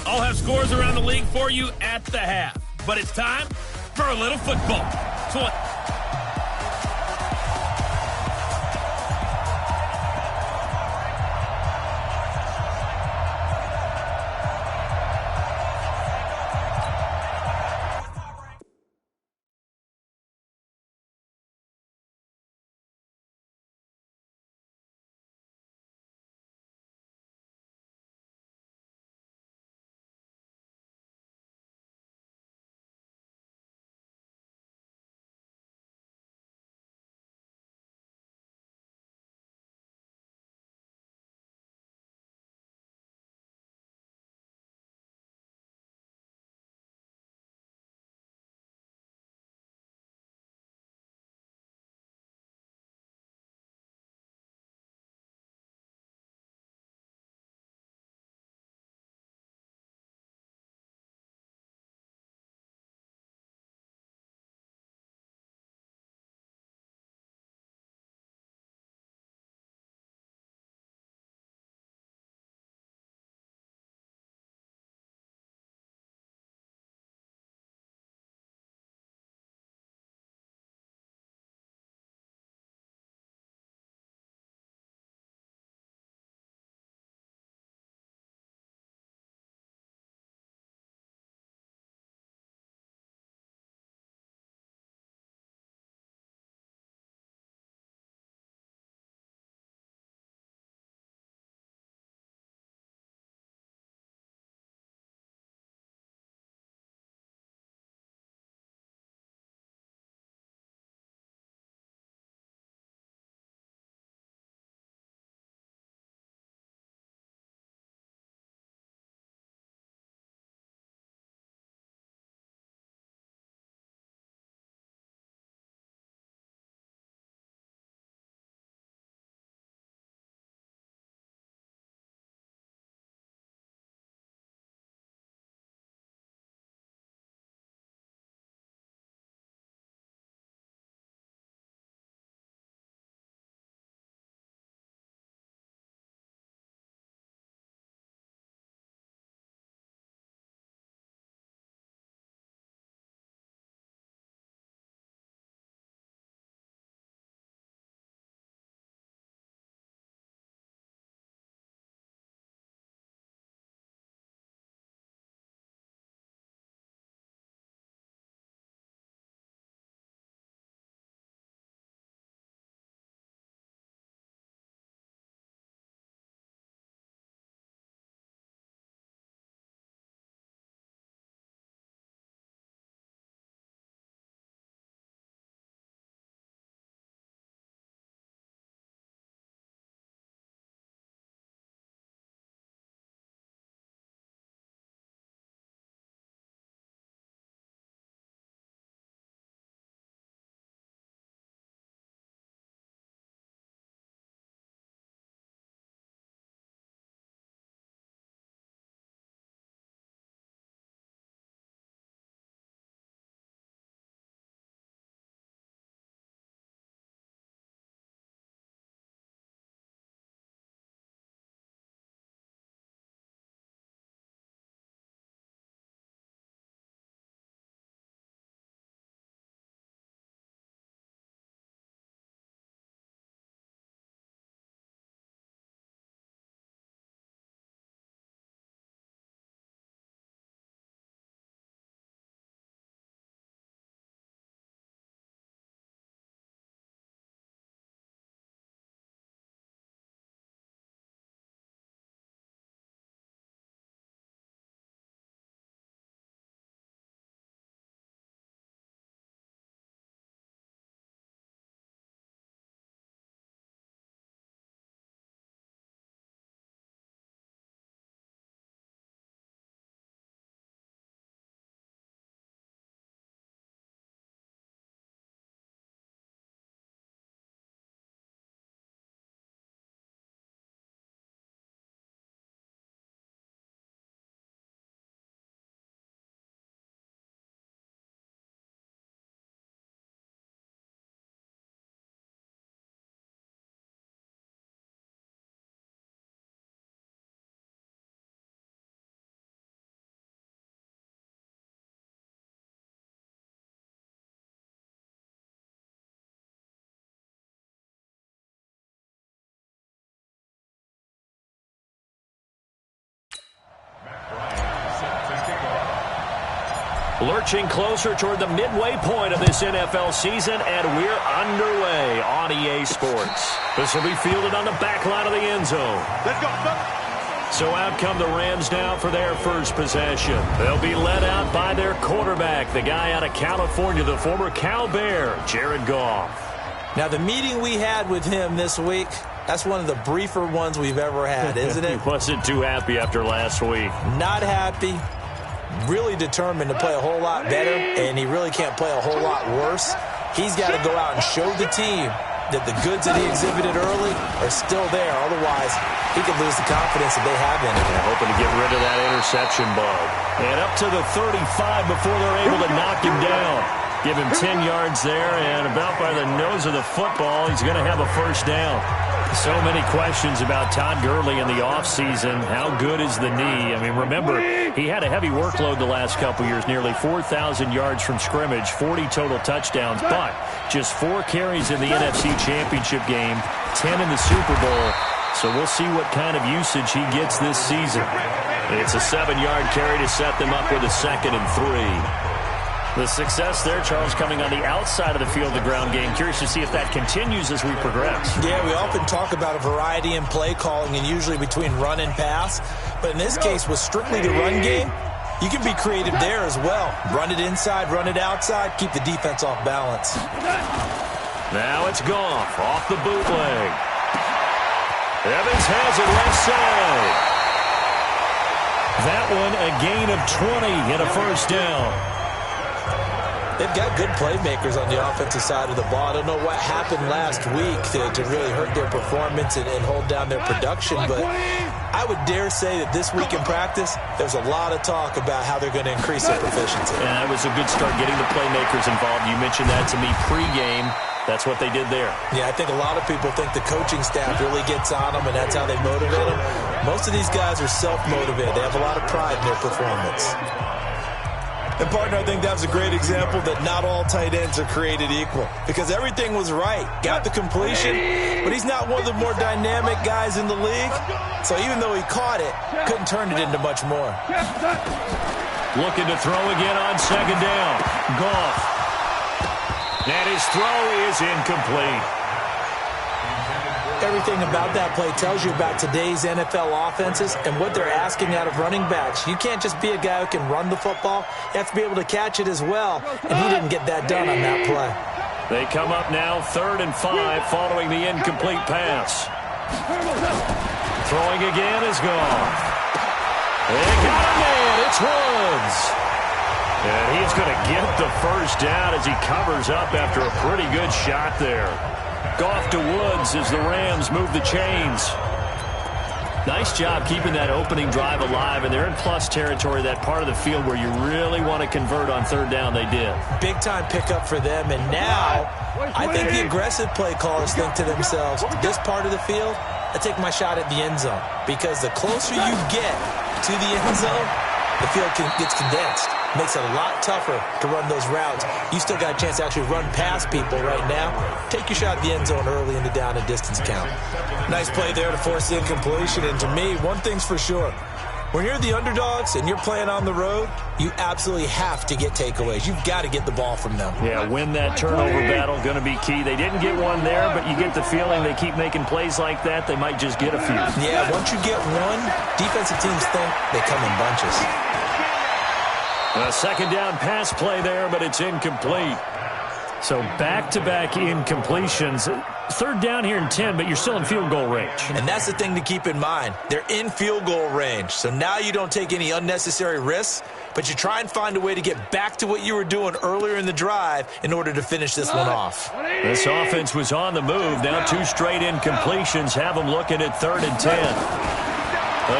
I'll have scores around the league for you at the half. But it's time for a little football. Lurching closer toward the midway point of this NFL season, and we're underway on EA Sports. This will be fielded on the back line of the end zone. Let's go. So out come the Rams now for their first possession. They'll be led out by their quarterback, the guy out of California, the former Cal Bear, Jared Goff. Now, the meeting we had with him this week, that's one of the briefer ones we've ever had, isn't it? He wasn't too happy after last week. Not happy. Really determined to play a whole lot better, and he really can't play a whole lot worse. He's got to go out and show the team that the goods that he exhibited early are still there. Otherwise, he could lose the confidence that they have in him. Yeah, hoping to get rid of that interception bug. And up to the 35 before they're able to knock him down. Give him 10 yards there, and about by the nose of the football, he's going to have a first down. So many questions about Todd Gurley in the offseason. How good is the knee? I mean, remember, he had a heavy workload the last couple years, nearly 4,000 yards from scrimmage, 40 total touchdowns, but just 4 carries in the NFC Championship game, 10 in the Super Bowl. So we'll see what kind of usage he gets this season. It's a 7-yard carry to set them up with a 2nd and 3. The success there, Charles, coming on the outside of the field, the ground game. Curious to see if that continues as we progress. Yeah, we often talk about a variety in play calling and usually between run and pass. But in this case, with strictly the run game, you can be creative there as well. Run it inside, run it outside, keep the defense off balance. Now it's Goff off the bootleg. Evans has it left side. That one a gain of 20 and a first down. They've got good playmakers on the offensive side of the ball. I don't know what happened last week to really hurt their performance and hold down their production, but I would dare say that this week in practice, there's a lot of talk about how they're going to increase their proficiency. And that was a good start getting the playmakers involved. You mentioned that to me pregame. That's what they did there. Yeah, I think a lot of people think the coaching staff really gets on them, and that's how they motivate them. Most of these guys are self-motivated. They have a lot of pride in their performance. And, partner, I think that was a great example that not all tight ends are created equal because everything was right. Got the completion, but he's not one of the more dynamic guys in the league. So even though he caught it, couldn't turn it into much more. Looking to throw again on 2nd down. Goff. And his throw is incomplete. Everything about that play tells you about today's NFL offenses and what they're asking out of running backs. You can't just be a guy who can run the football. You have to be able to catch it as well, and he didn't get that done on that play. They come up now 3rd and 5 following the incomplete pass. Throwing again is Goff. They got a man. It's Woods. And he's going to get the first down as he covers up after a pretty good shot there. Goff to Woods as the Rams move the chains. Nice job keeping that opening drive alive, and they're in plus territory, that part of the field where you really want to convert on 3rd down. They did. Big-time pickup for them, and now I think the aggressive play callers think to themselves, this part of the field, I take my shot at the end zone, because the closer you get to the end zone, the field gets condensed. Makes it a lot tougher to run those routes. You still got a chance to actually run past people right now. Take your shot at the end zone early in the down and distance count. Nice play there to force the incompletion. And to me, one thing's for sure. When you're the underdogs and you're playing on the road, you absolutely have to get takeaways. You've got to get the ball from them. Yeah, win that turnover battle, going to be key. They didn't get one there, but you get the feeling they keep making plays like that, they might just get a few. Yeah, once you get one, defensive teams think they come in bunches. A 2nd down pass play there, but it's incomplete. So back-to-back incompletions. 3rd down here in 10, but you're still in field goal range. And that's the thing to keep in mind. They're in field goal range. So now you don't take any unnecessary risks, but you try and find a way to get back to what you were doing earlier in the drive in order to finish this one off. This offense was on the move. Now 2 straight incompletions have them looking at 3rd and 10.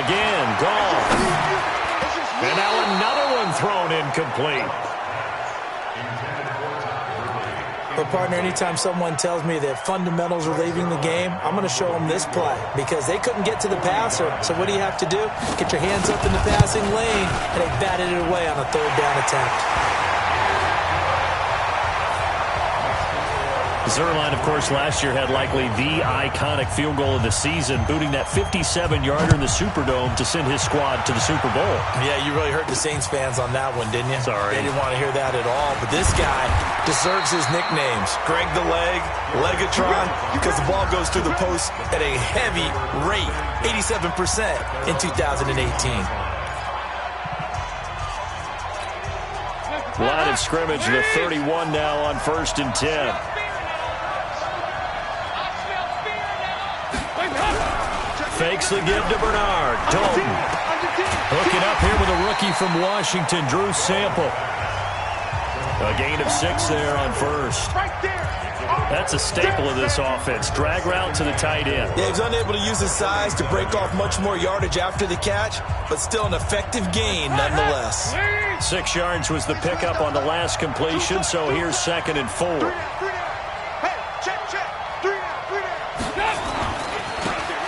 Again, Goff. And now another one thrown incomplete. But, partner, anytime someone tells me that fundamentals are leaving the game, I'm going to show them this play because they couldn't get to the passer. So what do you have to do? Get your hands up in the passing lane, and they batted it away on a 3rd down attempt. Zuerlein, of course, last year had likely the iconic field goal of the season, booting that 57-yarder in the Superdome to send his squad to the Super Bowl. Yeah, you really hurt the Saints fans on that one, didn't you? Sorry. They didn't want to hear that at all. But this guy deserves his nicknames. Greg the Leg, Legatron, because the ball goes through the post at a heavy rate, 87% in 2018. Line of scrimmage, the 31 now on 1st and 10. Fakes the give to Bernard. Dalton hooking up here with a rookie from Washington, Drew Sample. A gain of 6 there on 1st. That's a staple of this offense. Drag route to the tight end. Yeah, he was unable to use his size to break off much more yardage after the catch, but still an effective gain nonetheless. 6 yards was the pickup on the last completion, so here's 2nd and 4.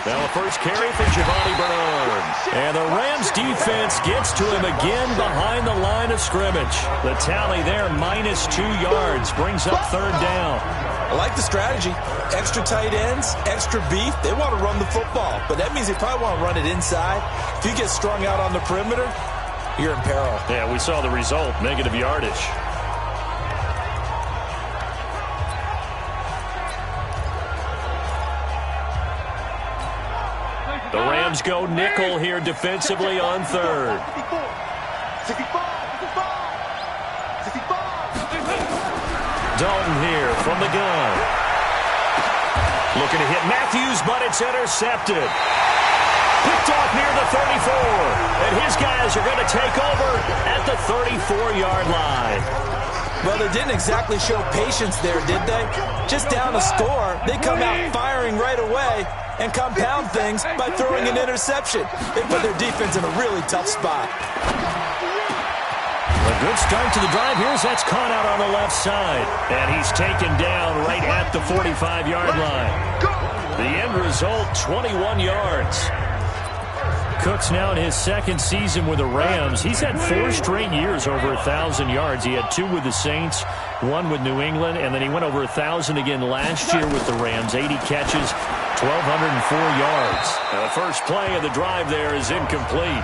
Now a first carry for Giovanni Bernard. And the Rams defense gets to him again behind the line of scrimmage. The tally there, -2 yards, brings up 3rd down. I like the strategy. Extra tight ends, extra beef. They want to run the football, but that means they probably want to run it inside. If you get strung out on the perimeter, you're in peril. Yeah, we saw the result, negative yardage. The Rams go nickel here defensively on 3rd. Dalton here from the gun. Looking to hit Matthews, but it's intercepted. Picked off near the 34. And his guys are going to take over at the 34-yard line. Well, they didn't exactly show patience there, did they? Just down a score, they come out firing right away and compound things by throwing an interception. They put their defense in a really tough spot. A good start to the drive here as that's caught out on the left side. And he's taken down right at the 45-yard line. The end result, 21 yards. Cook's now in his 2nd season with the Rams. He's had 4 straight years over 1,000 yards. He had 2 with the Saints, 1 with New England, and then he went over 1,000 again last year with the Rams. 80 catches, 1,204 yards. Now the first play of the drive there is incomplete.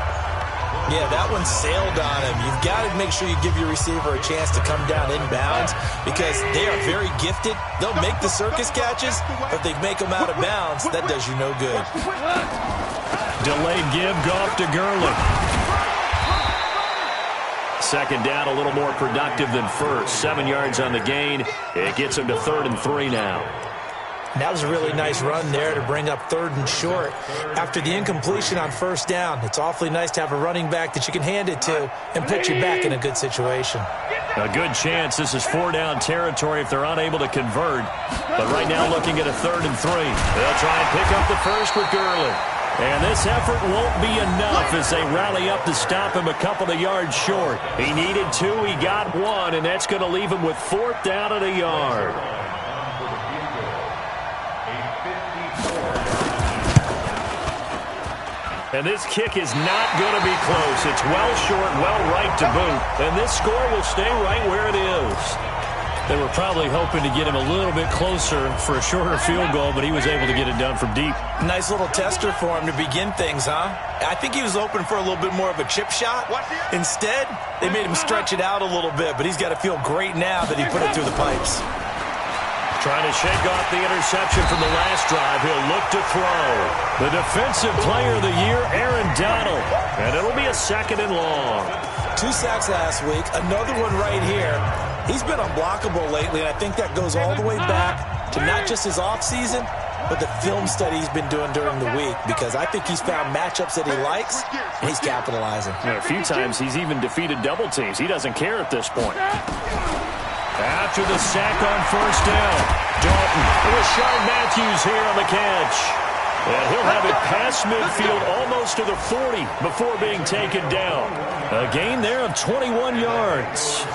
Yeah, that one sailed on him. You've got to make sure you give your receiver a chance to come down inbounds because they are very gifted. They'll make the circus catches, but if they make them out of bounds, that does you no good. Delayed give, Goff to Gurley. 2nd down, a little more productive than 1st. 7 yards on the gain. It gets him to 3rd and 3 now. That was a really nice run there to bring up 3rd and short. After the incompletion on 1st down, it's awfully nice to have a running back that you can hand it to and put you back in a good situation. A good chance this is 4-down territory if they're unable to convert. But right now looking at a 3rd and 3. They'll try and pick up the first with Gurley. And this effort won't be enough as they rally up to stop him a couple of yards short. He needed 2, he got 1, and that's going to leave him with 4th down at a yard. And this kick is not going to be close. It's well short, well right to boot. And this score will stay right where it is. They were probably hoping to get him a little bit closer for a shorter field goal, but he was able to get it done from deep. Nice little tester for him to begin things, huh? I think he was hoping for a little bit more of a chip shot. Instead, they made him stretch it out a little bit, but he's got to feel great now that he put it through the pipes. Trying to shake off the interception from the last drive. He'll look to throw. The defensive player of the year, Aaron Donald. And it'll be a 2nd and long. 2 sacks last week, another one right here. He's been unblockable lately, and I think that goes all the way back to not just his offseason, but the film study he's been doing during the week, because I think he's found matchups that he likes, and he's capitalizing. A few times he's even defeated double teams. He doesn't care at this point. After the sack on 1st down, Dalton with Rashard Matthews here on the catch. And he'll have it past midfield almost to the 40 before being taken down. A gain there of 21 yards.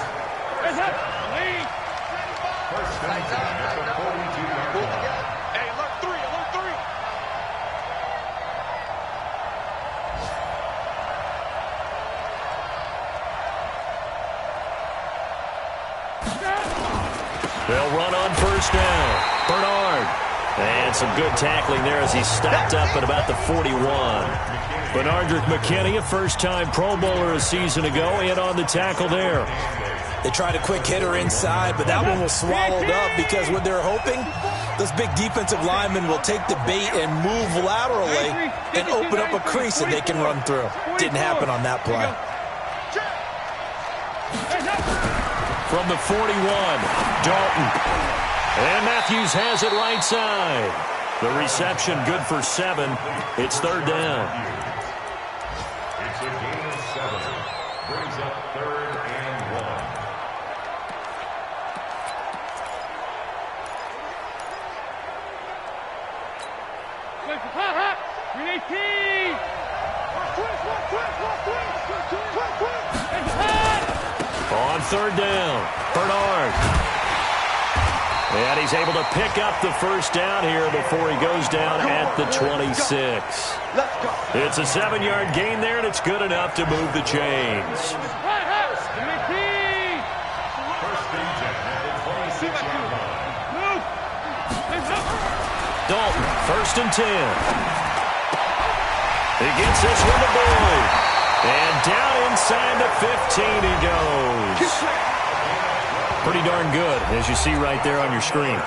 They'll run on 1st down. And some good tackling there as he stopped up at about the 41. Benardrick McKinney, a first-time Pro Bowler a season ago, in on the tackle there. They tried a quick hitter inside, but that one was swallowed up because what they're hoping, those big defensive linemen will take the bait and move laterally and open up a crease that they can run through. Didn't happen on that play. From the 41, Dalton. And Matthews has it right side. The reception good for 7. It's third down. It's a gain of 7. Brings up 3rd and 1. On third down, Bernard. And he's able to pick up the first down here before he goes down at the 26. It's a 7-yard gain there, and it's good enough to move the chains. Dalton, 1st and 10. He gets this one to Boyd. And down inside the 15 he goes. Pretty darn good, as you see right there on your screen.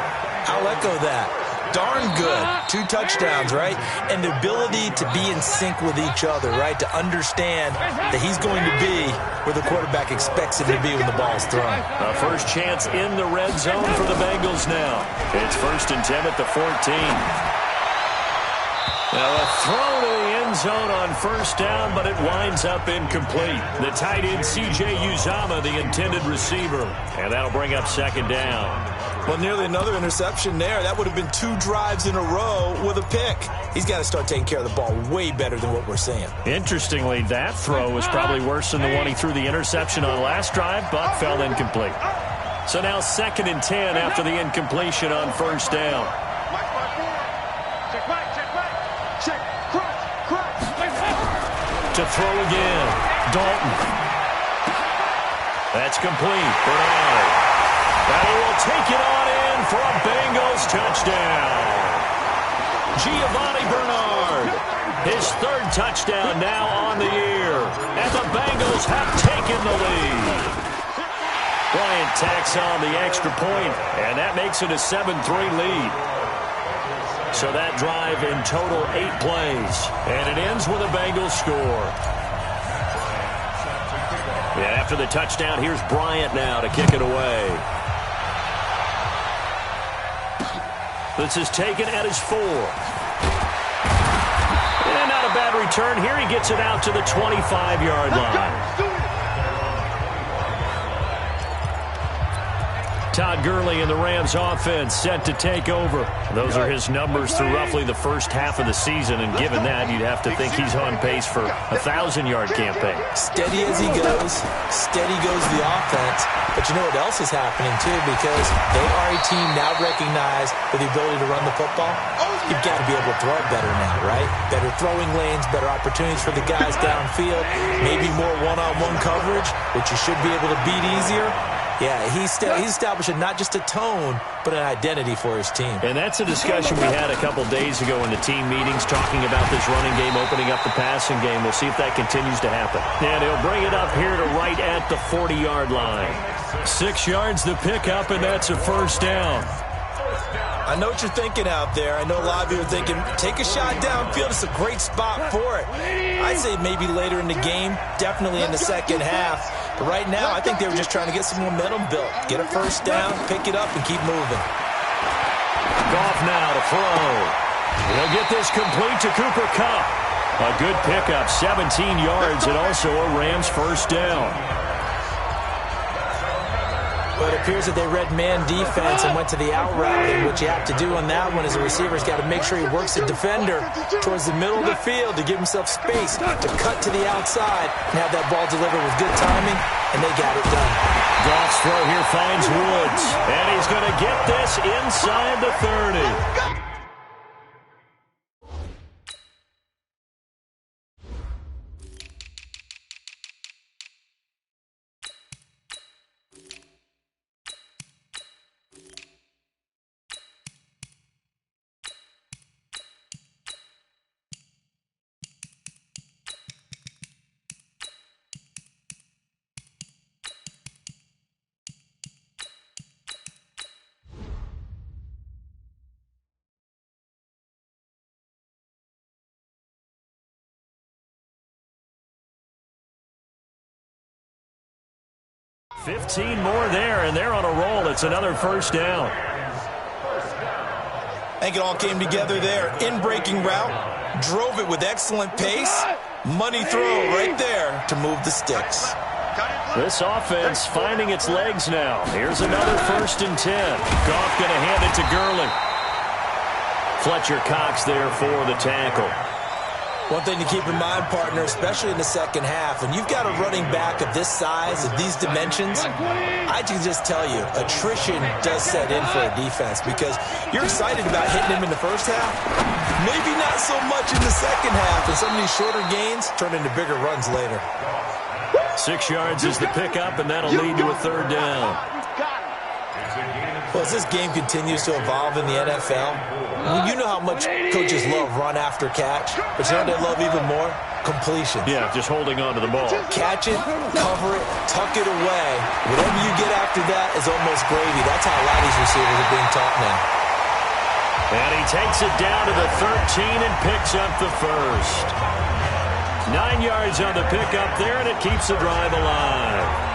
I'll echo that. Darn good. 2 touchdowns, right? And the ability to be in sync with each other, right? To understand that he's going to be where the quarterback expects him to be when the ball's thrown. A first chance in the red zone for the Bengals now. It's 1st and 10 at the 14. Now a throw to the end zone on first down, but it winds up incomplete. The tight end, C.J. Uzomah, the intended receiver. And that'll bring up 2nd down. Well, nearly another interception there. That would have been 2 drives in a row with a pick. He's got to start taking care of the ball way better than what we're seeing. Interestingly, that throw was probably worse than the one he threw the interception on last drive, but fell incomplete. So now 2nd and 10 after the incompletion on first down. To throw again, Dalton. That's complete. Bernard. And he will take it on in for a Bengals touchdown. Giovanni Bernard. His 3rd touchdown now on the year. And the Bengals have taken the lead. Bryant tacks on the extra point, and that makes it a 7-3 lead. So that drive in total 8 plays. And it ends with a Bengals score. Yeah, after the touchdown, here's Bryant now to kick it away. This is taken at his 4. And not a bad return here. He gets it out to the 25-yard line. Todd Gurley and the Rams offense set to take over. Those are his numbers through roughly the first half of the season, and given that, you'd have to think he's on pace for a 1,000-yard campaign. Steady as he goes, steady goes the offense. But you know what else is happening, too, because they are a team now recognized with the ability to run the football. You've got to be able to throw it better now, right? Better throwing lanes, better opportunities for the guys downfield, maybe more one-on-one coverage, which you should be able to beat easier. Yeah, he's establishing not just a tone, but an identity for his team. And that's a discussion we had a couple days ago in the team meetings, talking about this running game, opening up the passing game. We'll see if that continues to happen. And he'll bring it up here to right at the 40-yard line. 6 yards to pick up, and that's a first down. I know what you're thinking out there. I know a lot of you are thinking, take a shot downfield. It's a great spot for it. I'd say maybe later in the game, definitely in the second half. But right now, I think they were just trying to get some momentum built. Get a first down, pick it up, and keep moving. Goff now to throw. He'll get this complete to Cooper Kupp. A good pickup, 17 yards, and also a Rams first down. But it appears that they read man defense and went to the out route. And what you have to do on that one is the receiver's got to make sure he works the defender towards the middle of the field to give himself space to cut to the outside and have that ball delivered with good timing, and they got it done. Goff's throw here finds Woods, and he's going to get this inside the 30. 15 more there, and they're on a roll. It's another first down. I think it all came together there. In-breaking route, drove it with excellent pace. Money throw right there to move the sticks. This offense finding its legs now. Here's another 1st and 10. Goff going to hand it to Gurley. Fletcher Cox there for the tackle. One thing to keep in mind, partner, especially in the second half, when you've got a running back of this size, of these dimensions, I can just tell you, attrition does set in for a defense because you're excited about hitting him in the first half. Maybe not so much in the second half, and some of these shorter gains turn into bigger runs later. 6 yards is the pickup, and that'll lead to a 3rd down. Well, as this game continues to evolve in the NFL, you know how much coaches love run after catch, but you know what they love even more? Completion. Yeah, just holding on to the ball. Catch it, cover it, tuck it away. Whatever you get after that is almost gravy. That's how a lot of these receivers are being taught now. And he takes it down to the 13 and picks up the 1st. 9 yards on the pickup there, and it keeps the drive alive.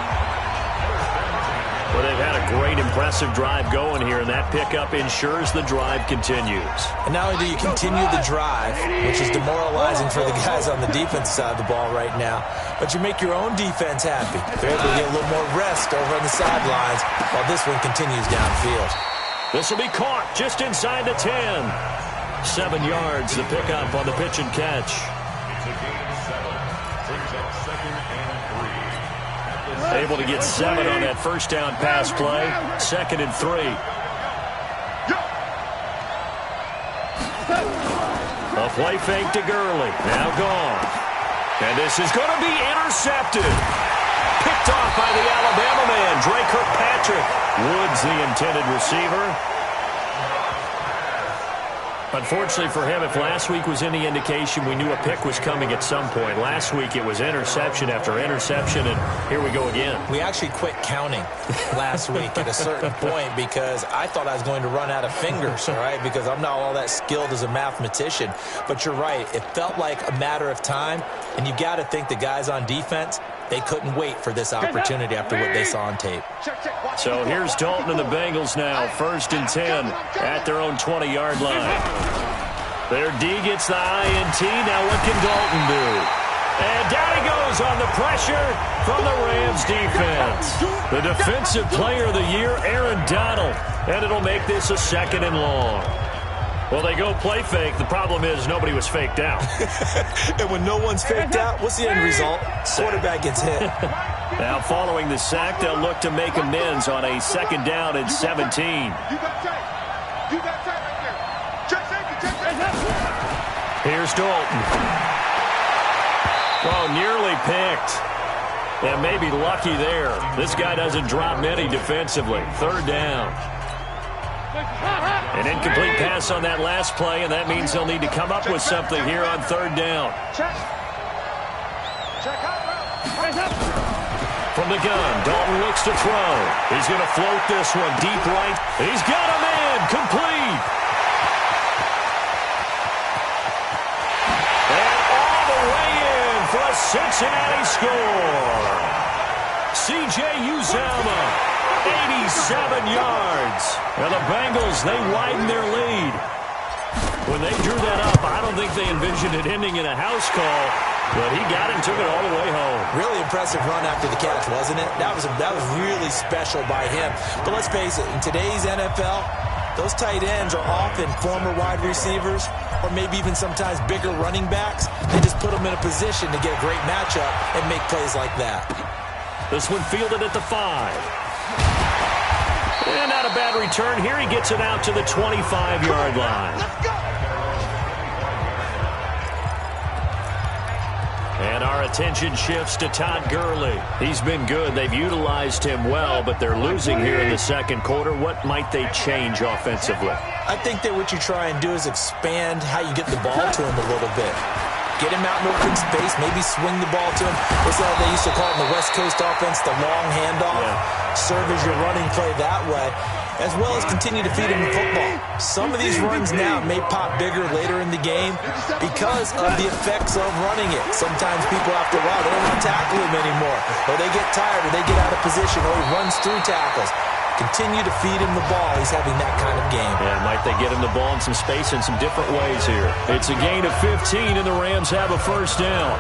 Well, they've had a great, impressive drive going here, and that pickup ensures the drive continues. And not only do you continue the drive, which is demoralizing for the guys on the defense side of the ball right now, but you make your own defense happy. They're able to get a little more rest over on the sidelines while this one continues downfield. This will be caught just inside the 10. 7 yards, the pickup on the pitch and catch. Able to get 7 on that first down pass play. 2nd and 3. A play fake to Gurley. Now gone. And this is going to be intercepted. Picked off by the Alabama man, Dre Kirkpatrick. Woods, the intended receiver. Unfortunately for him, if last week was any indication, we knew a pick was coming at some point. Last week it was interception after interception, and here we go again. We actually quit counting last week at a certain point because I thought I was going to run out of fingers, all right, because I'm not all that skilled as a mathematician. But you're right. It felt like a matter of time, and you got to think the guys on defense, they couldn't wait for this opportunity after what they saw on tape. So here's Dalton and the Bengals now, 1st and 10 at their own 20-yard line. Their D gets the INT. Now what can Dalton do? And down he goes on the pressure from the Rams defense. The defensive player of the year, Aaron Donald. And it'll make this a 2nd and long. Well, they go play fake. The problem is nobody was faked out. And when no one's faked out, what's the end result? Quarterback gets hit. Now, following the sack, they'll look to make amends on a 2nd down and 17. Here's Dalton. Oh, nearly picked. And maybe lucky there. This guy doesn't drop many defensively. 3rd down. An incomplete pass on that last play, and that means they'll need to come up with something here on 3rd down. From the gun, Dalton looks to throw. He's going to float this one deep right. He's got a man, complete. And all the way in for a Cincinnati score. C.J. Uzomah, 87 yards. Now the Bengals, they widen their lead. When they drew that up, I don't think they envisioned it ending in a house call, but he got it and took it all the way home. Really impressive run after the catch, wasn't it? That was really special by him. But let's face it, in today's NFL, those tight ends are often former wide receivers or maybe even sometimes bigger running backs. They just put them in a position to get a great matchup and make plays like that. This one fielded at the 5. And not a bad return. Here he gets it out to the 25-yard line. And our attention shifts to Todd Gurley. He's been good. They've utilized him well, but they're losing here in the 2nd quarter. What might they change offensively? I think that what you try and do is expand how you get the ball to him a little bit. Get him out in open space, maybe swing the ball to him. What's that they used to call it in the West Coast offense, the long handoff? Yeah. Serve as your running play that way. as well as continue to feed him the football. Some of these runs now may pop bigger later in the game because of the effects of running it. Sometimes people, after a while, they don't want to tackle him anymore, or they get tired, or they get out of position, or he runs through tackles. Continue to feed him the ball. He's having that kind of game. Yeah, might they get him the ball in some space in some different ways here. It's a gain of 15, and the Rams have a first down.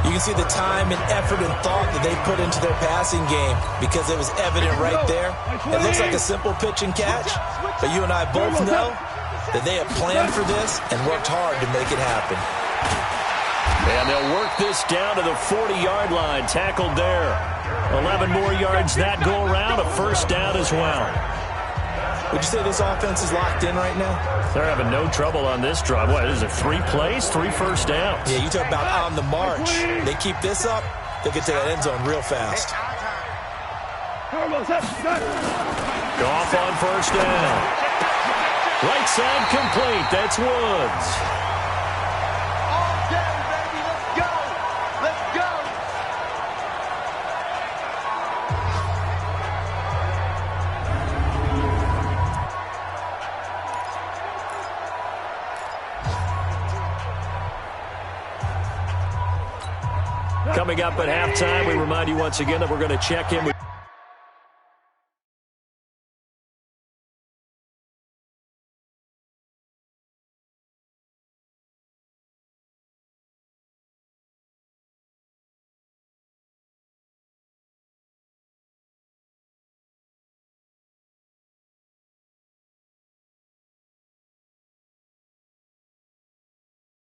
You can see the time and effort and thought that they put into their passing game because it was evident right there. It looks like a simple pitch and catch, but you and I both know that they have planned for this and worked hard to make it happen. And they'll work this down to the 40-yard line. Tackled there. 11 more yards that go around. A first down as well. Would you say this offense is locked in right now? They're having no trouble on this drive. What, is it 3 plays, 3 first downs? Yeah, you talk about on the march. They keep this up, they get to that end zone real fast. Goff on first down. Right side complete. That's Woods. Coming up at halftime, we remind you once again that we're going to check in with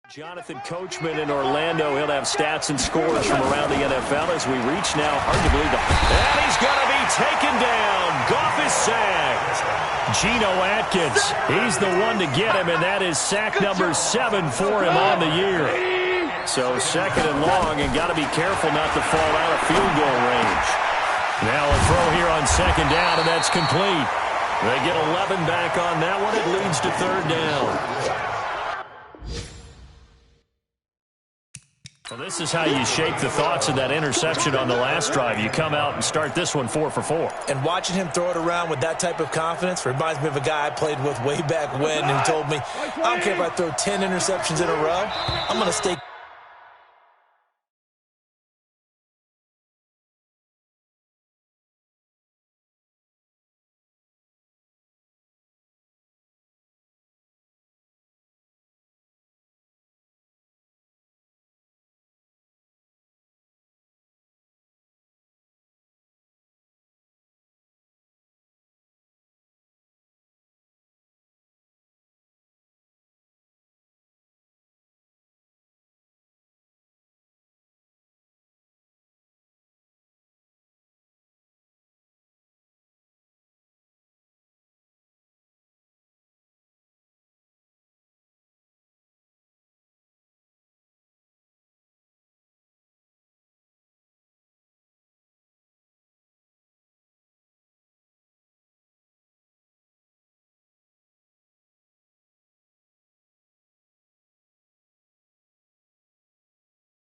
Jonathan Coachman in Orlando. He'll have stats and scores from around the NFL as we reach now. Hard to believe and he's going to be taken down. Goff is sacked. Geno Atkins, he's the one to get him, and that is sack number 7 for him on the year. So second and long, and got to be careful not to fall out of field goal range. Now a throw here on second down, and that's complete. They get 11 back on that one. It leads to third down. Well, this is how you shake the thoughts of that interception on the last drive. You come out and start this one 4 for 4. And watching him throw it around with that type of confidence reminds me of a guy I played with way back when who told me, I don't care if I throw 10 interceptions in a row, I'm going to stay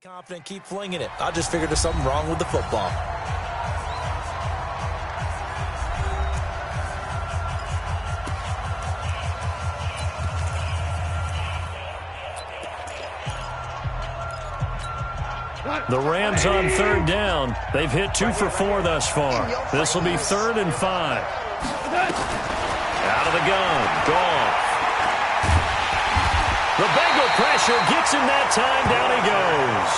confident, keep flinging it. I just figured there's something wrong with the football. The Rams on third down. They've hit 2 for 4 thus far. This will be 3rd and 5. Out of the gun. Goff. The Bengal pressure gets him that time. Down he goes.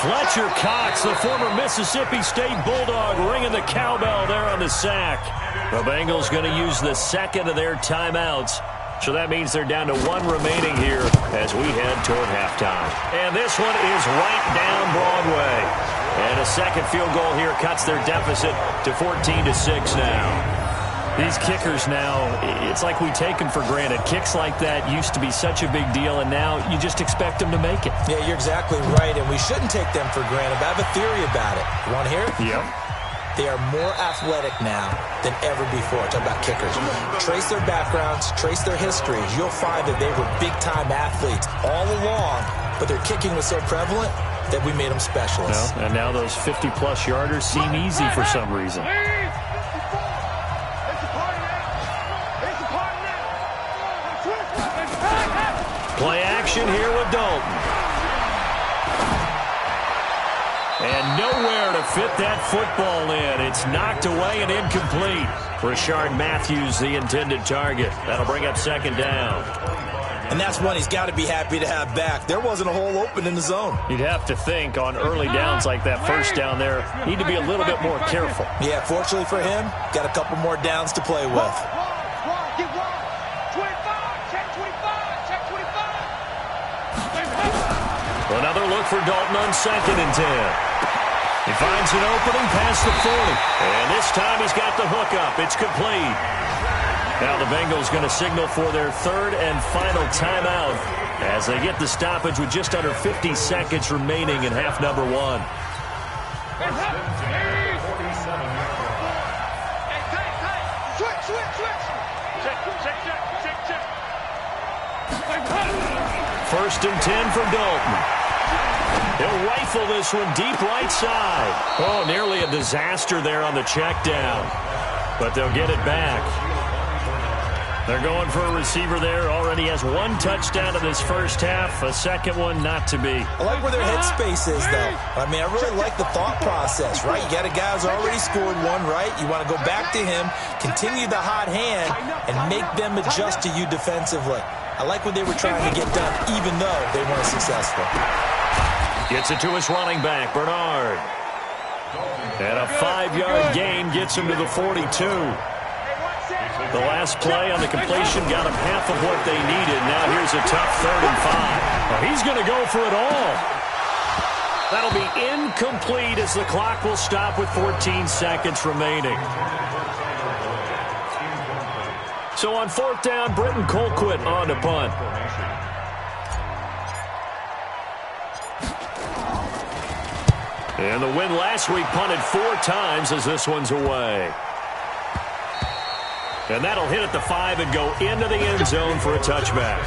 Fletcher Cox, the former Mississippi State Bulldog, ringing the cowbell there on the sack. The Bengals going to use the second of their timeouts. So that means they're down to 1 remaining here as we head toward halftime. And this one is right down Broadway. And a second field goal here cuts their deficit to 14-6 now. These kickers now, it's like we take them for granted. Kicks like that used to be such a big deal, and now you just expect them to make it. Yeah, you're exactly right, and we shouldn't take them for granted. But I have a theory about it. You want to hear it? Yep. They are more athletic now than ever before. Talk about kickers. Trace their backgrounds, trace their histories. You'll find that they were big-time athletes all along, but their kicking was so prevalent that we made them specialists. Well, and now those 50-plus yarders seem easy for some reason. formation here with Dalton. And nowhere to fit that football in. It's knocked away and incomplete. Rashard Matthews, the intended target. That'll bring up second down. And that's one he's got to be happy to have back. There wasn't a hole open in the zone. You'd have to think on early downs like that first down there, need to be a little bit more careful. Yeah, fortunately for him, got a couple more downs to play with. Another look for Dalton on 2nd and 10. He finds an opening past the 40. And this time he's got the hook up. It's complete. Now the Bengals going to signal for their 3rd and final timeout as they get the stoppage with just under 50 seconds remaining in half number 1. First and 10 for Dalton. He'll rifle this one deep right side. Oh, nearly a disaster there on the check down. But they'll get it back. They're going for a receiver there. Already has 1 touchdown in this first half. A second one not to be. I like where their headspace is, though. I mean, I really like the thought process, right? You got a guy who's already scored 1, right? You want to go back to him, continue the hot hand, and make them adjust to you defensively. I like what they were trying to get done, even though they weren't successful. Gets it to his running back, Bernard. And a 5-yard gain gets him to the 42. The last play on the completion got him half of what they needed. Now here's a tough 3rd and 5. Well, he's going to go for it all. That'll be incomplete as the clock will stop with 14 seconds remaining. So on 4th down, Britton Colquitt on to punt. And the win last week punted 4 times as this one's away. And that'll hit at the 5 and go into the end zone for a touchback.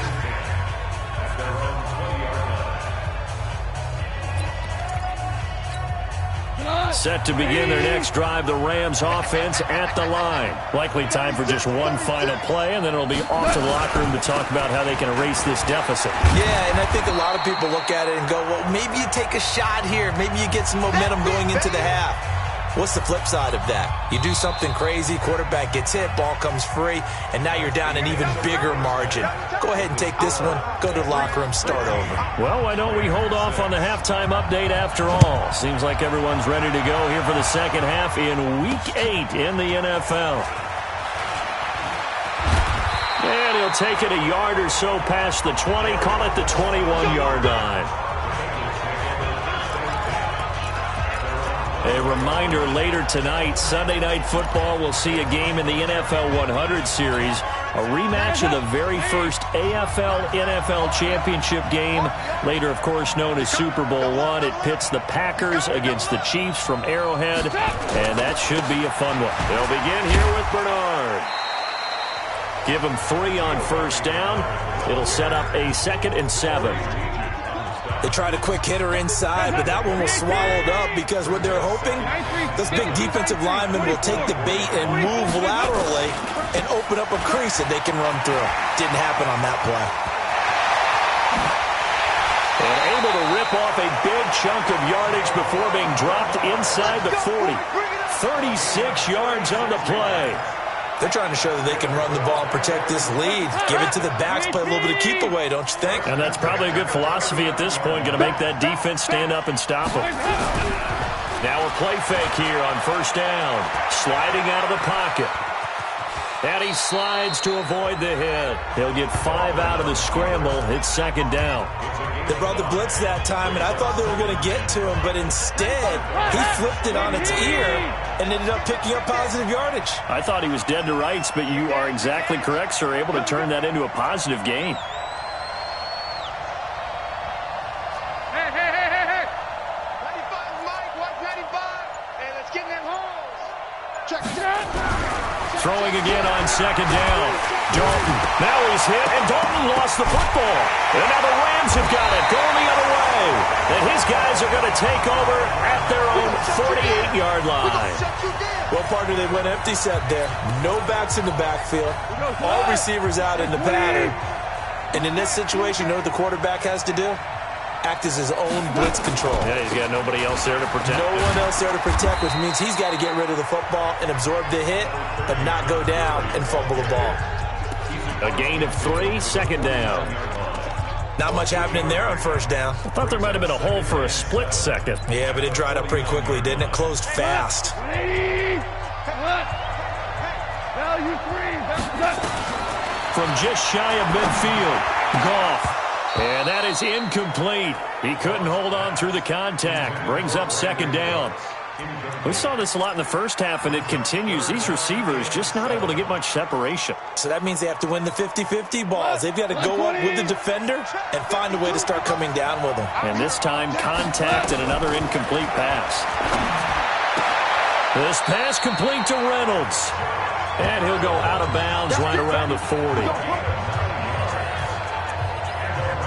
Set to begin their next drive, the Rams offense at the line. Likely time for just one final play, and then it'll be off to the locker room to talk about how they can erase this deficit. Yeah, and I think a lot of people look at it and go, well, maybe you take a shot here. Maybe you get some momentum going into the half. What's the flip side of that? You do something crazy, quarterback gets hit, ball comes free, and now you're down an even bigger margin. Go ahead and take this one, go to the locker room, start over. Well, why don't we hold off on the halftime update after all? Seems like everyone's ready to go here for the second half in Week 8 in the NFL. And he'll take it a yard or so past the 20, call it the 21-yard line. A reminder, later tonight, Sunday Night Football will see a game in the NFL 100 Series, a rematch of the very first AFL-NFL Championship game, later, of course, known as Super Bowl I. It pits the Packers against the Chiefs from Arrowhead, and that should be a fun one. They'll begin here with Bernard. Give him 3 on first down. It'll set up a 2nd and 7. They tried a quick hitter inside, but that one was swallowed up because what they're hoping, those big defensive linemen will take the bait and move laterally and open up a crease that they can run through. Didn't happen on that play. And able to rip off a big chunk of yardage before being dropped inside the 40. 36 yards on the play. They're trying to show that they can run the ball and protect this lead. Give it to the backs, play a little bit of keep away, don't you think? And that's probably a good philosophy at this point, going to make that defense stand up and stop them. Now a play fake here on first down. Sliding out of the pocket. And he slides to avoid the hit. He'll get 5 out of the scramble. It's second down. They brought the blitz that time, and I thought they were going to get to him, but instead, he flipped it on its ear and ended up picking up positive yardage. I thought he was dead to rights, but you are exactly correct, sir. Able to turn that into a positive gain. Hey. 95, Mike, watch 95. And let's get in them holes. Check it out. Throwing again on second down. Dalton. Now he's hit, and Dalton lost the football. And now the Rams have got it, going the other way. And his guys are going to take over at their own 48-yard line. Well, partner, they went empty set there. No backs in the backfield. All receivers out in the pattern. And in this situation, you know what the quarterback has to do? Act as his own blitz control. Yeah, he's got nobody else there to protect No him. one else there to protect, which means he's got to get rid of the football and absorb the hit, but not go down and fumble the ball. A gain of 3, second down. Not much happening there on first down. I thought there might have been a hole for a split second. Yeah, but it dried up pretty quickly, didn't it? Closed fast. From just shy of midfield, Goff. And that is incomplete. He couldn't hold on through the contact. Brings up second down. We saw this a lot in the first half, and it continues. These receivers just not able to get much separation. So that means they have to win the 50-50 balls. They've got to go up with the defender and find a way to start coming down with them. And this time, contact and another incomplete pass. This pass complete to Reynolds. And he'll go out of bounds right around the 40.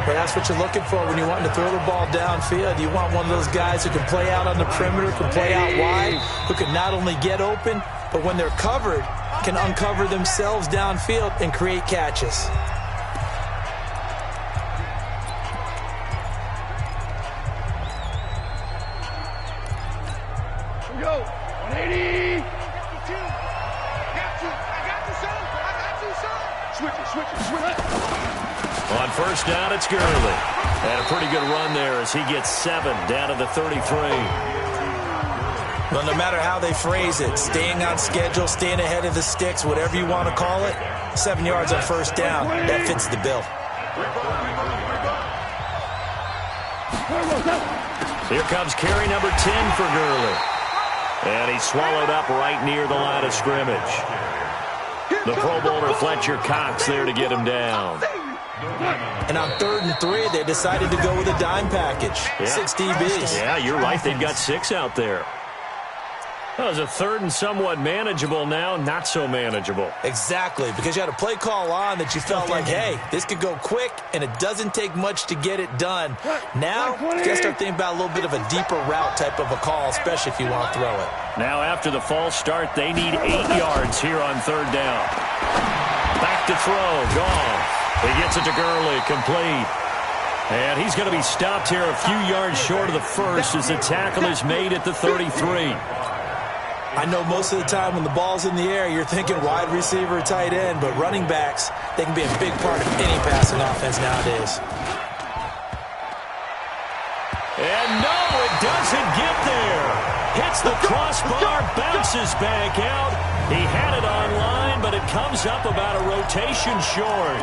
But that's what you're looking for when you're wanting to throw the ball downfield. You want one of those guys who can play out on the perimeter, can play out wide, who can not only get open, but when they're covered, can uncover themselves downfield and create catches. Here we go. 180. Switch it. On first down, it's Gurley. And a pretty good run there as he gets 7 down to the 33. Well, no matter how they phrase it, staying on schedule, staying ahead of the sticks, whatever you want to call it, 7 yards on first down, that fits the bill. Here comes carry number 10 for Gurley. And he's swallowed up right near the line of scrimmage. The Pro Bowler Fletcher Cox there to get him down. And on 3rd and 3, they decided to go with a dime package. Yeah. 6 DBs. Yeah, you're right. They've got 6 out there. That was a 3rd and somewhat manageable, now not so manageable. Exactly, because you had a play call on that you felt like, hey, this could go quick, and it doesn't take much to get it done. Now, you got to start thinking about a little bit of a deeper route type of a call, especially if you want to throw it. Now, after the false start, they need 8 yards here on 3rd down. Back to throw, Goff. He gets it to Gurley, complete. And he's going to be stopped here a few yards short of the first as the tackle is made at the 33. I know most of the time when the ball's in the air, you're thinking wide receiver, tight end, but running backs, they can be a big part of any passing offense nowadays. And no, it doesn't get there. Hits the crossbar, bounces back out. He had it online, but it comes up about a rotation short.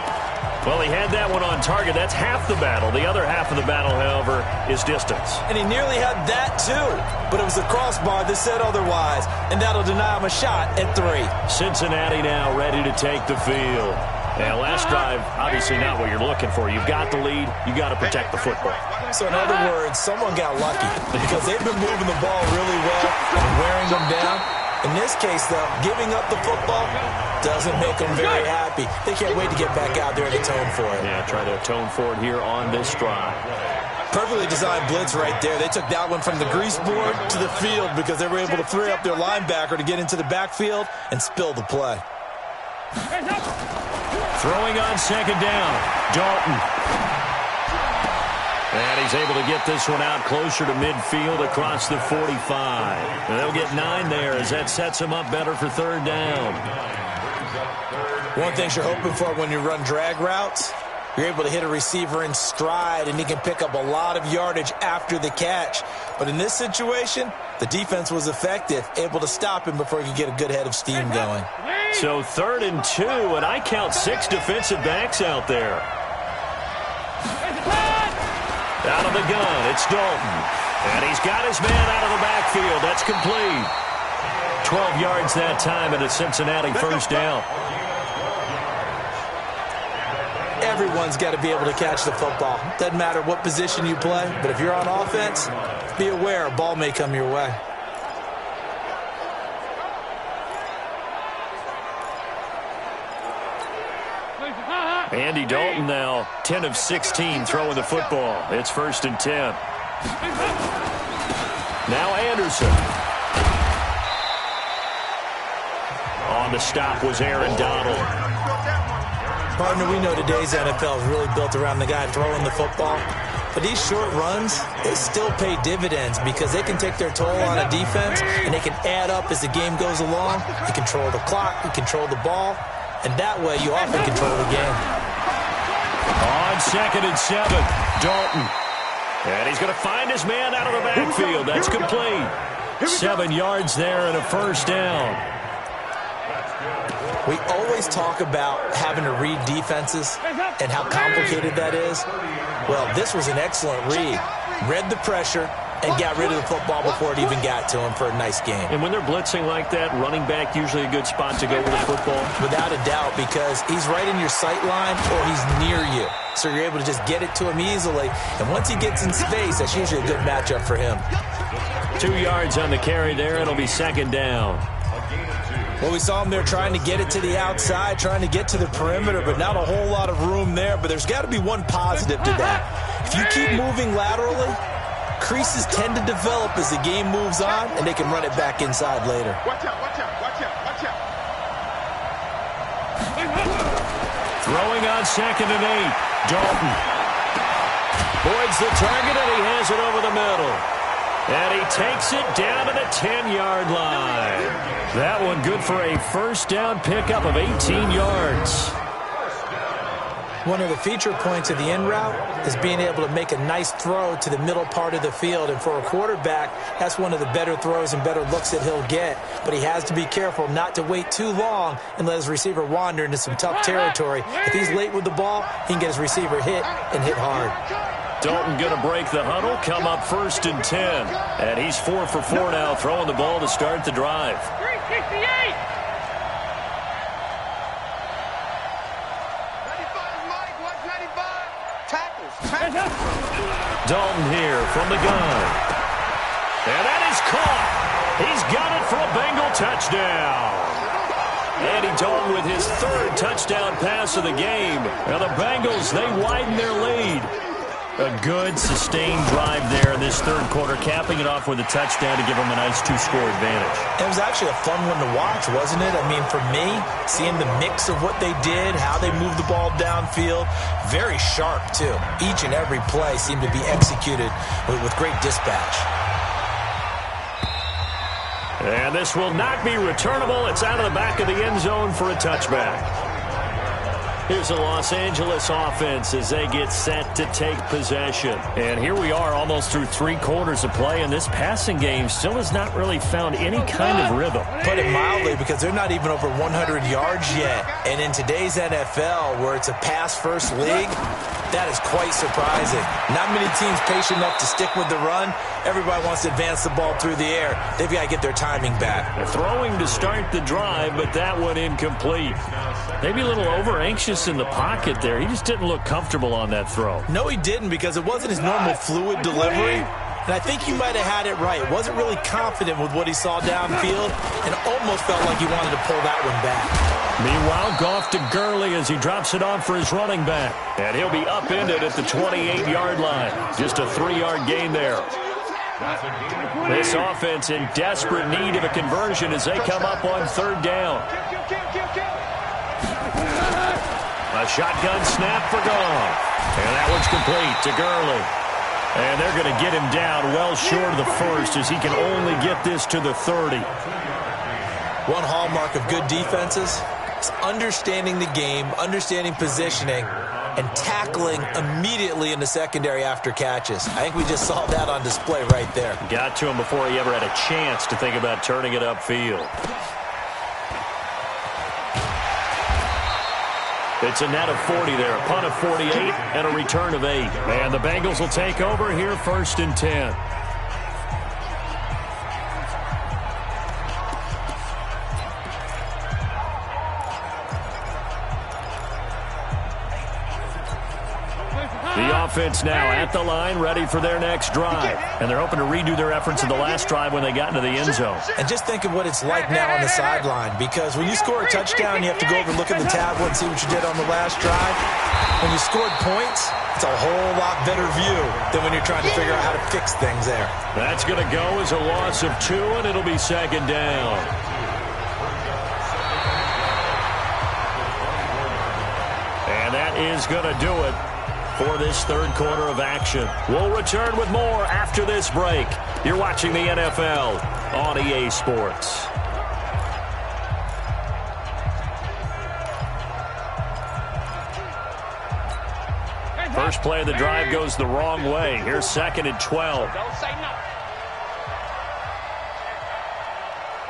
Well, he had that one on target. That's half the battle. The other half of the battle, however, is distance. And he nearly had that, too. But it was the crossbar that said otherwise. And that'll deny him a shot at 3. Cincinnati now ready to take the field. Now, last drive, obviously not what you're looking for. You've got the lead. You've got to protect the football. So, in other words, someone got lucky. Because they've been moving the ball really well and wearing them down. In this case, though, giving up the football doesn't make them very happy. They can't wait to get back out there and atone for it. Yeah, try to atone for it here on this drive. Perfectly designed blitz right there. They took that one from the grease board to the field because they were able to free up their linebacker to get into the backfield and spill the play. Throwing on second down, Dalton. And he's able to get this one out closer to midfield across the 45. And they'll get 9 there as that sets him up better for 3rd down. One thing you're hoping for when you run drag routes, you're able to hit a receiver in stride, and he can pick up a lot of yardage after the catch. But in this situation, the defense was effective, able to stop him before he could get a good head of steam going. So 3rd and 2, and I count 6 defensive backs out there. Out of the gun, it's Dalton. And he's got his man out of the backfield. That's complete. 12 yards that time and a Cincinnati first down. Everyone's got to be able to catch the football. Doesn't matter what position you play, but if you're on offense, be aware a ball may come your way. Andy Dalton now 10 of 16 throwing the football. It's 1st and 10. Now Anderson. On the stop was Aaron Donald. Partner, we know today's NFL is really built around the guy throwing the football. But these short runs, they still pay dividends because they can take their toll on a defense and they can add up as the game goes along. You control the clock, you control the ball, and that way you often control the game. On 2nd and 7, Dalton. And he's going to find his man out of the backfield. That's complete. 7 yards there and a first down. We always talk about having to read defenses and how complicated that is. Well, this was an excellent read. Read the pressure and got rid of the football before it even got to him for a nice game. And when they're blitzing like that, running back usually a good spot to go with the football? Without a doubt, because he's right in your sight line or he's near you. So you're able to just get it to him easily. And once he gets in space, that's usually a good matchup for him. 2 yards on the carry there. It'll be 2nd down. Well, we saw him there trying to get it to the outside, trying to get to the perimeter, but not a whole lot of room there. But there's got to be one positive to that. If you keep moving laterally, creases tend to develop as the game moves on, and they can run it back inside later. Watch out, watch out, watch out, watch out. Throwing on 2nd and 8, Dalton. Boyd's the target, and he has it over the middle. And he takes it down to the 10-yard line. That one good for a first down pickup of 18 yards. One of the feature points of the in route is being able to make a nice throw to the middle part of the field. And for a quarterback, that's one of the better throws and better looks that he'll get. But he has to be careful not to wait too long and let his receiver wander into some tough territory. If he's late with the ball, he can get his receiver hit and hit hard. Dalton going to break the huddle, come up 1st and 10. And he's 4 for 4 now, throwing the ball to start the drive. 368. 95, Mike, watch 95. Tackles. Dalton here from the gun. And that is caught. He's got it for a Bengal touchdown. Andy Dalton with his 3rd touchdown pass of the game. Now the Bengals, they widen their lead. A good, sustained drive there in this 3rd quarter, capping it off with a touchdown to give them a nice 2-score advantage. It was actually a fun one to watch, wasn't it? I mean, for me, seeing the mix of what they did, how they moved the ball downfield, very sharp, too. Each and every play seemed to be executed with great dispatch. And this will not be returnable. It's out of the back of the end zone for a touchback. Here's the Los Angeles offense as they get set to take possession. And here we are almost through 3 quarters of play, and this passing game still has not really found any kind of rhythm. Put it mildly, because they're not even over 100 yards yet. And in today's NFL, where it's a pass-first league, that is quite surprising. Not many teams patient enough to stick with the run. Everybody wants to advance the ball through the air. They've got to get their timing back. They're throwing to start the drive, but that one incomplete. Maybe a little over-anxious in the pocket there. He just didn't look comfortable on that throw. No, he didn't, because it wasn't his normal fluid delivery. And I think he might have had it right. Wasn't really confident with what he saw downfield and almost felt like he wanted to pull that one back. Meanwhile, Goff to Gurley as he drops it off for his running back. And he'll be upended at the 28-yard line. Just a 3-yard gain there. This offense in desperate need of a conversion as they come up on 3rd down. A shotgun snap for Goff. And that one's complete to Gurley. And they're going to get him down well short of the 1st as he can only get this to the 30. One hallmark of good defenses is understanding the game, understanding positioning, and tackling immediately in the secondary after catches. I think we just saw that on display right there. Got to him before he ever had a chance to think about turning it upfield. It's a net of 40 there, a punt of 48, and a return of 8. And the Bengals will take over here 1st and 10. The offense now at the line, ready for their next drive. And they're hoping to redo their efforts in the last drive when they got into the end zone. And just think of what it's like now on the sideline, because when you score a touchdown, you have to go over and look at the tablet and see what you did on the last drive. When you scored points, it's a whole lot better view than when you're trying to figure out how to fix things there. That's going to go as a loss of 2, and it'll be 2nd down. is going to do it for this third quarter of action. We'll return with more after this break. You're watching the NFL on EA Sports. First play of the drive goes the wrong way. Here's 2nd and 12. Don't say no.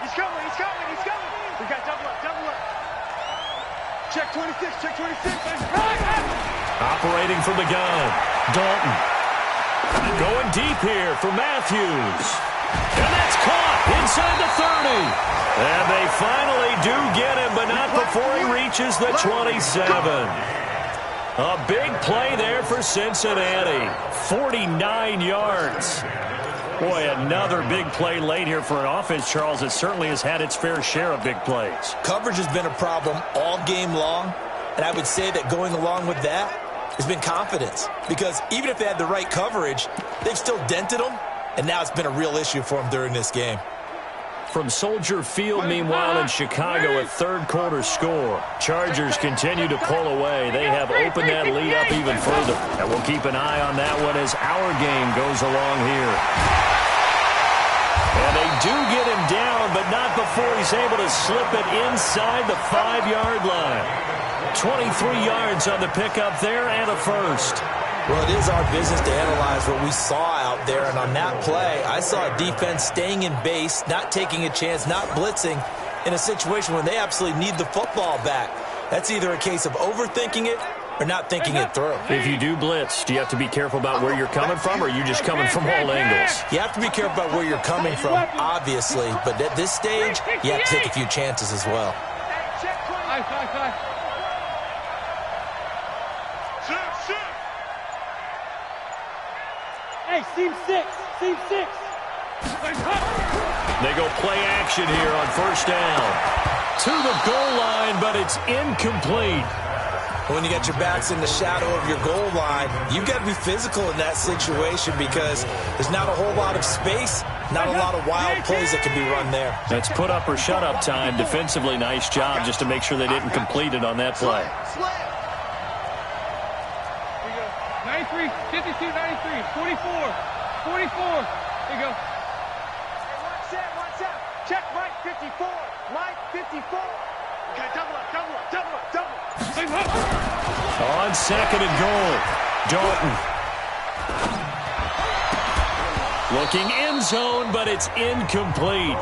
He's coming, he's coming, he's coming. We got double up, double up. Check 26, check 26. Operating from the gun, Dalton. Going deep here for Matthews. And that's caught inside the 30. And they finally do get him, but not before he reaches the 27. A big play there for Cincinnati. 49 yards. Boy, another big play late here for an offense, Charles, that certainly has had its fair share of big plays. Coverage has been a problem all game long, and I would say that going along with that has been confidence. Because even if they had the right coverage, they've still dented them, and now it's been a real issue for them during this game. From Soldier Field, meanwhile, in Chicago, a third quarter score. Chargers continue to pull away. They have opened that lead up even further. And we'll keep an eye on that one as our game goes along here. And they do get him down, but not before he's able to slip it inside the 5-yard line. 23 yards on the pickup there and a first. Well, it is our business to analyze what we saw out there, and on that play, I saw a defense staying in base, not taking a chance, not blitzing, in a situation when they absolutely need the football back. That's either a case of overthinking it or not thinking it through. If you do blitz, do you have to be careful about where you're coming from, or are you just coming from all angles? You have to be careful about where you're coming from, obviously, but at this stage, you have to take a few chances as well. Hey, seam 6, seam 6. They go play action here on first down. To the goal line, but it's incomplete. When you got your backs in the shadow of your goal line, you've got to be physical in that situation because there's not a whole lot of space, not a lot of wild plays that can be run there. That's put up or shut up time. Defensively, nice job just to make sure they didn't complete it on that play. 93, 52, 93, 44, 44. There you go. Hey, watch out. Check Mike 54. Mike 54. Okay, double up, double up, double up, double up. On 2nd and goal, Dalton. Looking end zone, but it's incomplete.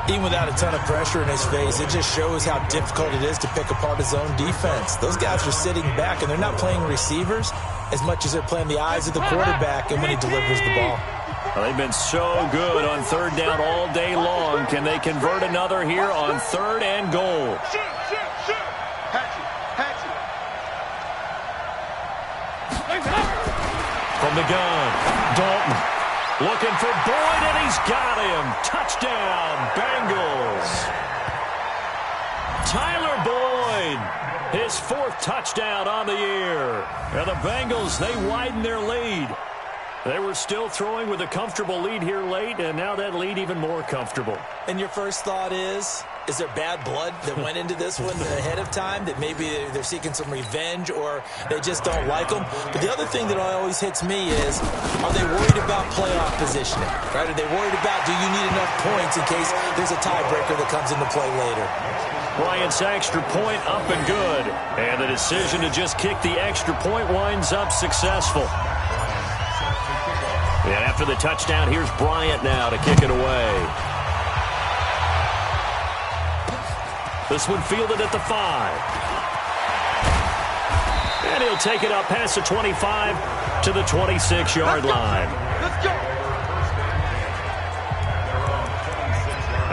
Even without a ton of pressure in his face, it just shows how difficult it is to pick apart his own defense. Those guys are sitting back, and they're not playing receivers as much as they're playing the eyes of the quarterback and when he delivers the ball. Well, they've been so good on third down all day long. Can they convert another here on 3rd and goal? Shoot. Hatchet. From the gun, Dalton. Looking for Boyd, and he's got him. Touchdown, Bengals. Tyler Boyd, his 4th touchdown on the year. And the Bengals, they widen their lead. They were still throwing with a comfortable lead here late, and now that lead even more comfortable. And your first thought is there bad blood that went into this one ahead of time, that maybe they're seeking some revenge or they just don't like them? But the other thing that always hits me is, are they worried about playoff positioning? Right? Are they worried about, do you need enough points in case there's a tiebreaker that comes into play later? Bryant's extra point up and good. And the decision to just kick the extra point winds up successful. And after the touchdown, here's Bryant now to kick it away. This one fielded at the 5. And he'll take it up past the 25 to the 26-yard line. Let's go.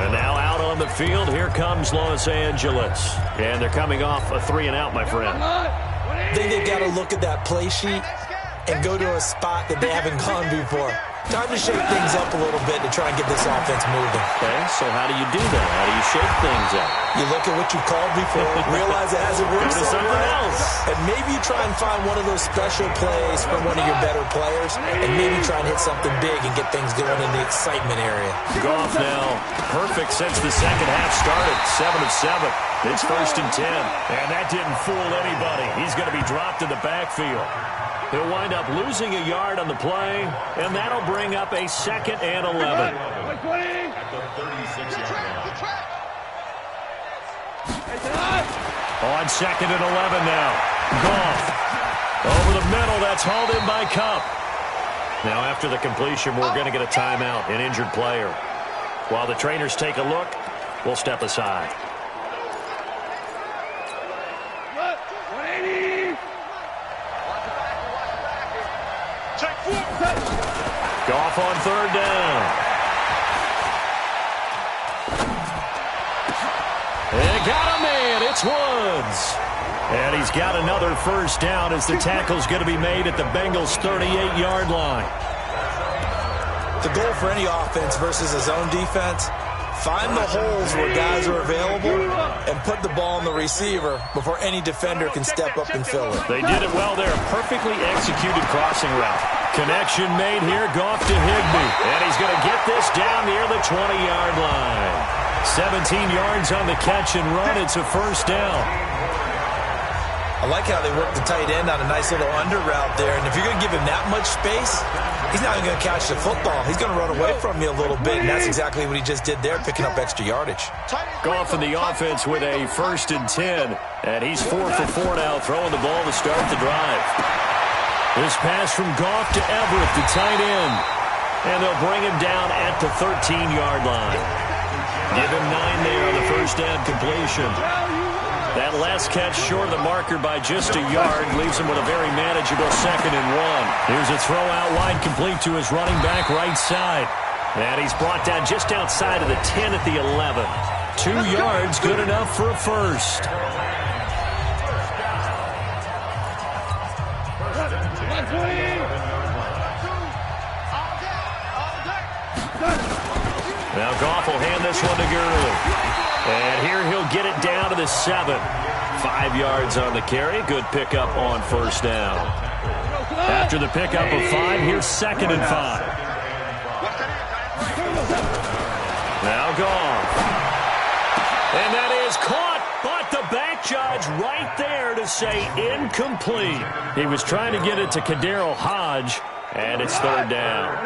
And now out on the field, here comes Los Angeles. And they're coming off a 3-and-out, my friend. I think they've got to look at that play sheet and go to a spot that they haven't gone before. Time to shake things up a little bit to try and get this offense moving. Okay, so how do you do that? How do you shake things up? You look at what you called before, realize it hasn't worked Go to something else. and maybe you try and find one of those special plays from one of your better players, and maybe try and hit something big and get things going in the excitement area. Goff now perfect since the second half started. 7 of 7. It's 1st and 10. And that didn't fool anybody. He's going to be dropped in the backfield. He'll wind up losing a yard on the play, and that'll bring up a 2nd and 11. At the 36-yard line. On 2nd and 11 now. Goff. Over the middle, that's hauled in by Kupp. Now after the completion, we're going to get a timeout, an injured player. While the trainers take a look, we'll step aside. Goff on 3rd down. And got a man. It's Woods. And he's got another 1st down as the tackle's going to be made at the Bengals' 38-yard line. The goal for any offense versus a zone defense, find the holes where guys are available and put the ball on the receiver before any defender can step up and fill it. They did it well there. Perfectly executed crossing route. Connection made here. Goff to Higbee. And he's going to get this down near the 20-yard line. 17 yards on the catch and run. It's a 1st down. I like how they work the tight end on a nice little under route there. And if you're going to give him that much space, he's not even going to catch the football. He's going to run away from you a little bit, and that's exactly what he just did there, picking up extra yardage. Goff in the offense with a 1st and 10, and he's 4 for 4 now, throwing the ball to start the drive. This pass from Goff to Everett, the tight end, and they'll bring him down at the 13-yard line. Give him 9 there on the 1st down completion. That last catch short of the marker by just a yard leaves him with a very manageable 2nd and 1. Here's a throw out wide complete to his running back right side. And he's brought down just outside of the 10 at the 11. 2 yards, good enough for a 1st. Now Goff will hand this one to Gurley. And here he'll get it down to the 7. 5 yards on the carry. Good pickup on 1st down. After the pickup of 5, here's 2nd and 5. Now Goff. And that is caught, but the back judge right there to say incomplete. He was trying to get it to Kadarius Hodge, and it's 3rd down.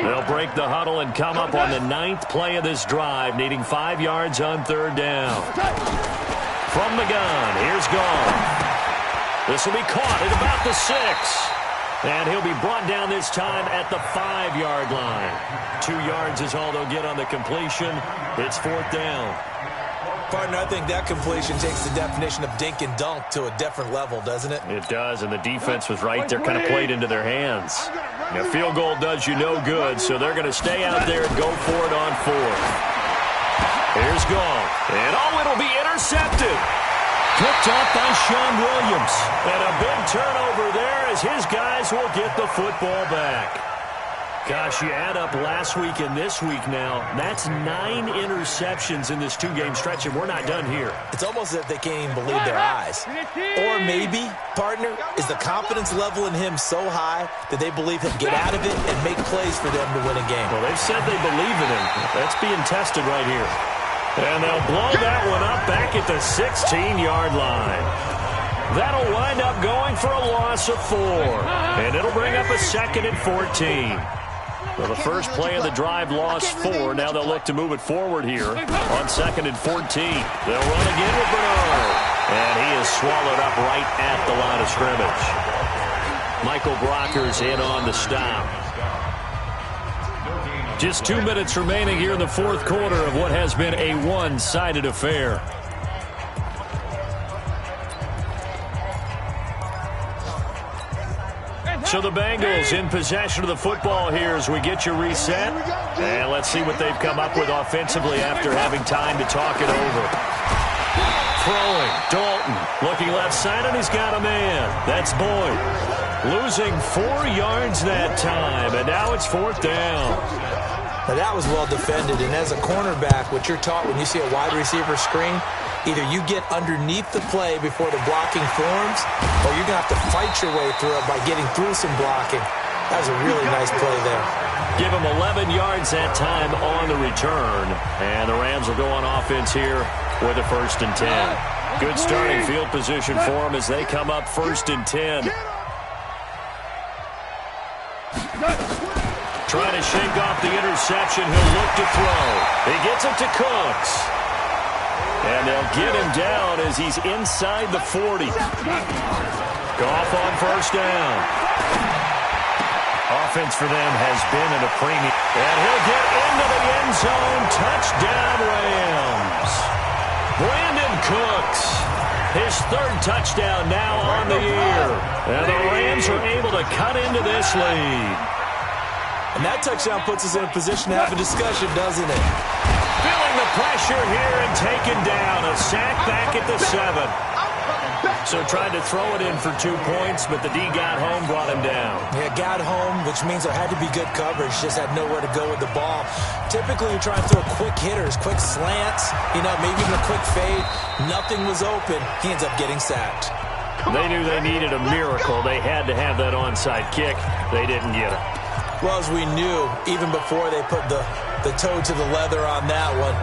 They'll break the huddle and come up on the 9th play of this drive, needing 5 yards on 3rd down. From the gun, here's Goff. This will be caught at about the 6. And he'll be brought down this time at the 5-yard line. 2 yards is all they'll get on the completion. It's 4th down. Partner, I think that completion takes the definition of dink and dunk to a different level, doesn't it? It does, and the defense was right there, kind of played into their hands. Now, field goal does you no good, so they're going to stay out there and go for it on 4th. Here's Goff, and it'll be intercepted. Picked up by Sean Williams. And a big turnover there as his guys will get the football back. Gosh, you add up last week and this week now, that's 9 interceptions in this 2-game stretch, and we're not done here. It's almost as if they can't even believe their eyes. Or maybe, partner, is the confidence level in him so high that they believe he'll get out of it and make plays for them to win a game. Well, they've said they believe in him. That's being tested right here. And they'll blow that one up back at the 16-yard line. That'll wind up going for a loss of 4. And it'll bring up a 2nd and 14. Well, the first play of the drive lost 4. Now they'll look to move it forward here on 2nd and 14. They'll run again with Bernard. And he is swallowed up right at the line of scrimmage. Michael Brockers in on the stop. Just 2 minutes remaining here in the 4th quarter of what has been a one-sided affair. So the Bengals in possession of the football here as we get you reset. And let's see what they've come up with offensively after having time to talk it over. Throwing, Dalton looking left side, and he's got a man. That's Boyd. Losing 4 yards that time, and now it's 4th down. Now that was well defended, and as a cornerback, what you're taught when you see a wide receiver screen, either you get underneath the play before the blocking forms, or you're going to have to fight your way through it by getting through some blocking. That was a really nice play there. Give him 11 yards that time on the return. And the Rams will go on offense here with a 1st and 10. Good starting field position for them as they come up 1st and 10. Trying to shake off the interception. He'll look to throw. He gets it to Cooks. And they'll get him down as he's inside the 40. Goff on 1st down. Offense for them has been at a premium. And he'll get into the end zone. Touchdown, Rams. Brandon Cooks. His 3rd touchdown now on the year. And the Rams are able to cut into this lead. And that touchdown puts us in a position to have a discussion, doesn't it? Feeling the pressure here and taken down. A sack back at the 7. So tried to throw it in for 2 points, but the D got home, brought him down. Yeah, got home, which means there had to be good coverage. Just had nowhere to go with the ball. Typically, you're trying to throw quick hitters, quick slants, maybe even a quick fade. Nothing was open. He ends up getting sacked. They knew they needed a miracle. They had to have that onside kick. They didn't get it. Well, as we knew, even before they put the toe to the leather on that one,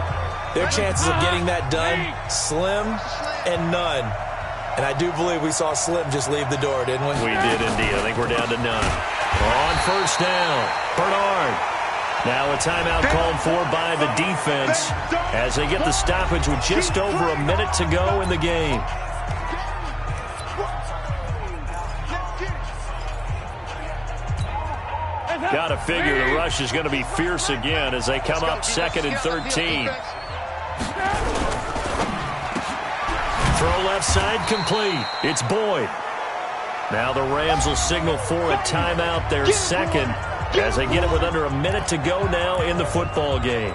their chances of getting that done, slim and none. And I do believe we saw Slim just leave the door, didn't we? We did indeed. I think we're down to none. On 1st down, Bernard. Now a timeout called for by the defense as they get the stoppage with just over a minute to go in the game. Got to figure the rush is going to be fierce again as they come up 2nd and 13. Throw left side complete. It's Boyd. Now the Rams will signal for a timeout, their 2nd, as they get it with under a minute to go now in the football game.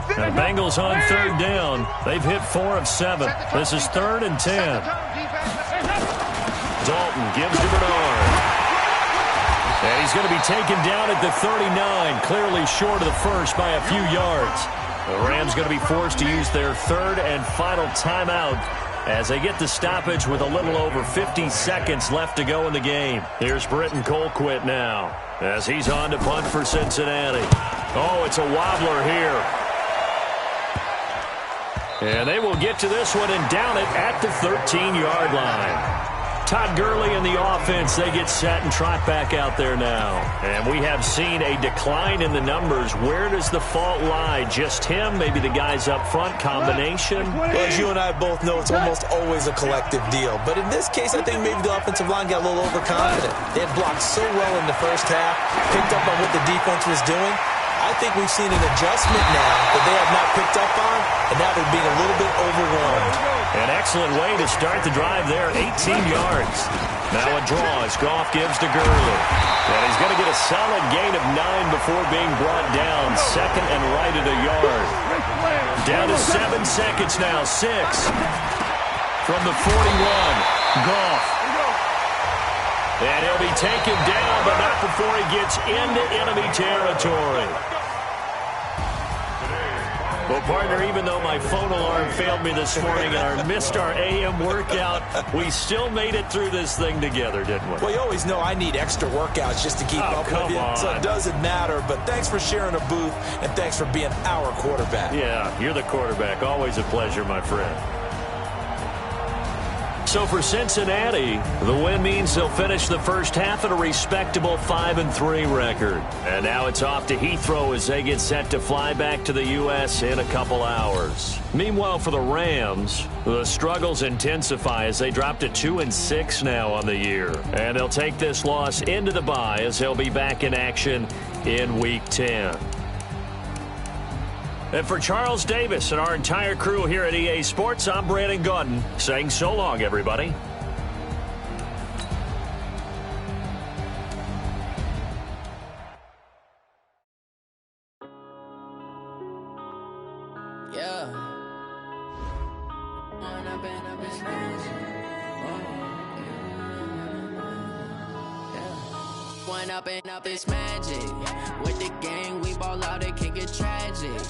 The Bengals on 3rd down. They've hit 4 of 7. This is 3rd and 10. Dalton gives to Bernard. And he's going to be taken down at the 39, clearly short of the 1st by a few yards. The Rams going to be forced to use their 3rd and final timeout as they get the stoppage with a little over 50 seconds left to go in the game. Here's Britton Colquitt now as he's on to punt for Cincinnati. Oh, it's a wobbler here. And they will get to this one and down it at the 13-yard line. Todd Gurley and the offense, they get set and trot back out there now. And we have seen a decline in the numbers. Where does the fault lie? Just him? Maybe the guys up front? Combination? Well, as you and I both know, it's almost always a collective deal. But in this case, I think maybe the offensive line got a little overconfident. They had blocked so well in the 1st half, picked up on what the defense was doing. I think we've seen an adjustment now that they have not picked up on, and now they're being a little bit overwhelmed. An excellent way to start the drive there, 18 yards. Now a draw as Goff gives to Gurley. And he's going to get a solid gain of 9 before being brought down, 2nd and right at a yard. Down to 7 seconds now, 6. From the 41, Goff. And he'll be taken down, but not before he gets into enemy territory. Well, partner, even though my phone alarm failed me this morning and I missed our AM workout, we still made it through this thing together, didn't we? Well, you always know I need extra workouts just to keep up with you, so it doesn't matter. But thanks for sharing a booth, and thanks for being our quarterback. Yeah, you're the quarterback. Always a pleasure, my friend. So for Cincinnati, the win means they'll finish the 1st half at a respectable 5-3 record. And now it's off to Heathrow as they get set to fly back to the U.S. in a couple hours. Meanwhile, for the Rams, the struggles intensify as they drop to 2-6 now on the year. And they'll take this loss into the bye as they'll be back in action in Week 10. And for Charles Davis and our entire crew here at EA Sports, I'm Brandon Gaudin saying so long, everybody. Yeah. One up and up, it's magic. With the gang, we ball out, it can get tragic.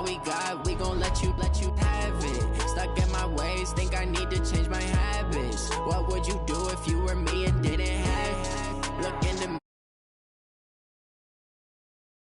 all we got, we gon' let you have it. Stuck in my ways, think I need to change my habits. What would you do if you were me?